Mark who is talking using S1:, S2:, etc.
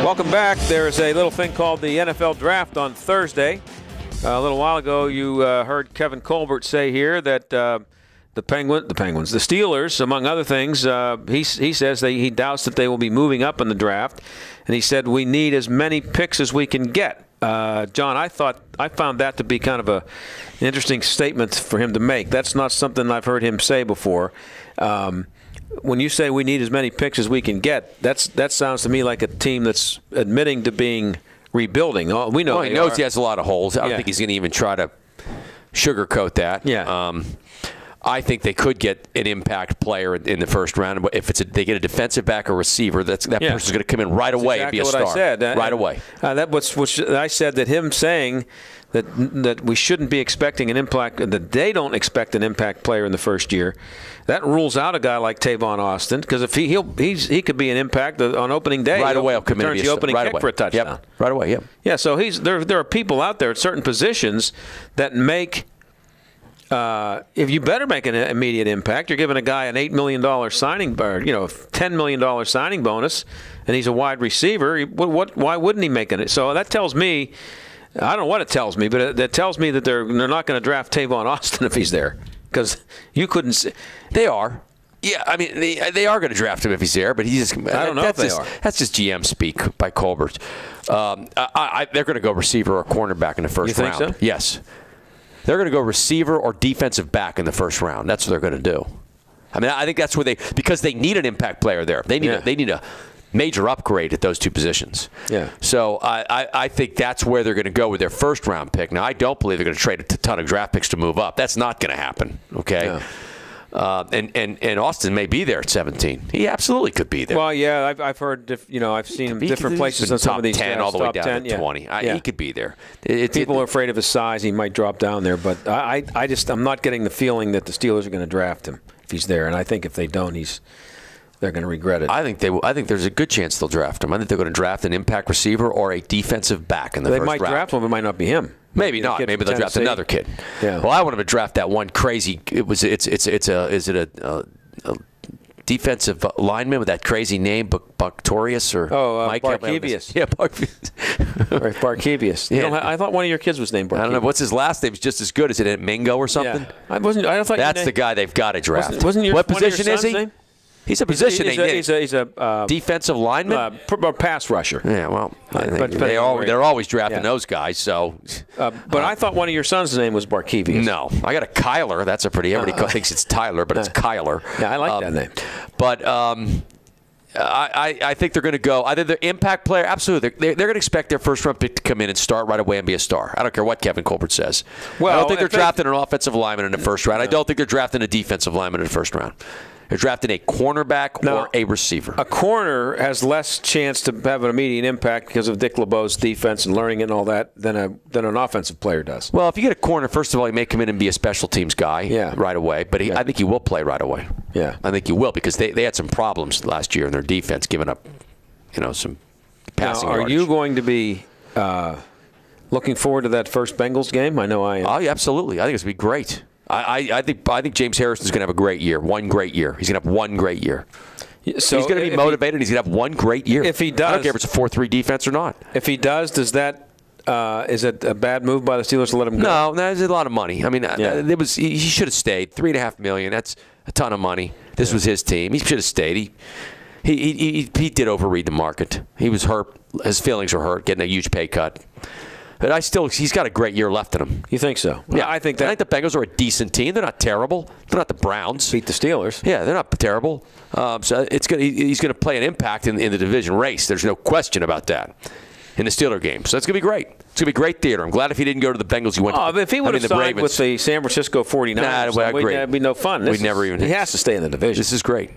S1: Welcome back. There's a little thing called the NFL Draft on Thursday. A little while ago, you heard Kevin Colbert say here that the Steelers, among other things, he says he doubts that they will be moving up in the draft, and he said we need as many picks as we can get. John, I found that to be kind of an interesting statement for him to make. That's not something I've heard him say before. When you say we need as many picks as we can get, that sounds to me like a team that's admitting to being rebuilding. We know
S2: he knows he has a lot of holes. I don't think he's going to even try to sugarcoat that.
S1: Yeah.
S2: I think they could get an impact player in the first round. If they get a defensive back or receiver, that person's going to come in right away and be a star.
S1: That's exactly what I said.
S2: Right away.
S1: I said that him saying that we shouldn't be expecting an impact, that they don't expect an impact player in the first year. That rules out a guy like Tavon Austin, because if he could be an impact on opening day.
S2: Right away, he'll come in
S1: the opening kick for a touchdown.
S2: Yep. Right away. Yep.
S1: Yeah. So there are people out there at certain positions that make. If you better make an immediate impact, you're giving a guy an $8 million signing, or $10 million signing bonus, and he's a wide receiver. Why wouldn't he make it? So that tells me, I don't know what it tells me, but that tells me that they're not going to draft Tavon Austin if he's there, because you couldn't see.
S2: They are. Yeah, I mean, they are going to draft him if he's there, but he's just.
S1: I don't know if they are.
S2: That's just GM speak by Colbert. They're going to go receiver or cornerback in the first round.
S1: You think so?
S2: Yes. They're going to go receiver or defensive back in the first round. That's what they're going to do. I mean, I think that's where because they need an impact player there. They need a major upgrade at those two positions.
S1: Yeah.
S2: So I think that's where they're going to go with their first round pick. Now, I don't believe they're going to trade a ton of draft picks to move up. That's not going to happen. Okay.
S1: Yeah.
S2: And Austin may be there at 17. He absolutely could be there.
S1: Well, yeah, I've heard, I've seen him different places on some of these
S2: 10 all the way down to 20. He could be there.
S1: People are afraid of his size. He might drop down there, but I'm not getting the feeling that the Steelers are going to draft him if he's there. And I think if they don't, they're going to regret it.
S2: I think there's a good chance they'll draft him. I think they're going to draft an impact receiver or a defensive back in the first round.
S1: They might draft him, but it might not be him.
S2: Maybe not. Maybe they'll draft another kid.
S1: Yeah.
S2: Well, I want them to draft that one crazy. Is it a defensive lineman with that crazy name, Buctorius or Mike
S1: Barkevius?
S2: Yeah, Barkevius.
S1: Right, Barkevius.
S2: Yeah.
S1: I thought one of your kids was named Barkevius.
S2: I don't know. What's his last name? Is just as good. Is it Mingo or something?
S1: Yeah.
S2: That's the guy they've got to draft.
S1: Wasn't your
S2: what position is he?
S1: Name?
S2: He's a position.
S1: He's a
S2: defensive lineman,
S1: pass rusher.
S2: Yeah, well, they're always drafting those guys. So,
S1: but I thought one of your sons' name was Barkevius.
S2: No, I got a Kyler. That's a pretty. Everybody thinks it's Tyler, but it's Kyler.
S1: Yeah, I like that name.
S2: But I think they're going to go either the impact player. Absolutely, they're going to expect their first round pick to come in and start right away and be a star. I don't care what Kevin Colbert says. Well, I don't think they're drafting an offensive lineman in the first round. I don't think they're drafting a defensive lineman in the first round. They're drafting a cornerback or a receiver.
S1: A corner has less chance to have an immediate impact because of Dick LeBeau's defense and learning and all that than an offensive player does.
S2: Well, if you get a corner, first of all, he may come in and be a special teams guy right away. But I think he will play right away.
S1: Yeah,
S2: I think he will because they had some problems last year in their defense, giving up, some passing
S1: yardage. Are you going to be looking forward to that first Bengals game? I know I am.
S2: Oh, yeah, absolutely. I think it's going to be great. I think James Harrison's going to have a great year. One great year. He's going to have one great year. So he's going to be motivated. He's going to have one great year.
S1: If he does,
S2: I don't care if it's a 4-3 defense or not.
S1: If he does that is it a bad move by the Steelers to let him go?
S2: No, there's a lot of money. I mean, he should have stayed. $3.5 million. That's a ton of money. This was his team. He should have stayed. He did overread the market. He was hurt. His feelings were hurt, getting a huge pay cut. But he's got a great year left in him.
S1: You think so?
S2: Yeah, I think the Bengals are a decent team. They're not terrible. They're not the Browns.
S1: Beat the Steelers.
S2: Yeah, they're not terrible. So he's going to play an impact in the division race. There's no question about that in the Steeler game. So it's going to be great. It's going to be great theater. I'm glad if he didn't go to the Bengals, he went to
S1: if he would have signed with the San Francisco 49ers,
S2: I agree.
S1: it'd be no fun.
S2: We'd never even.
S1: He has to stay in the division.
S2: This is great.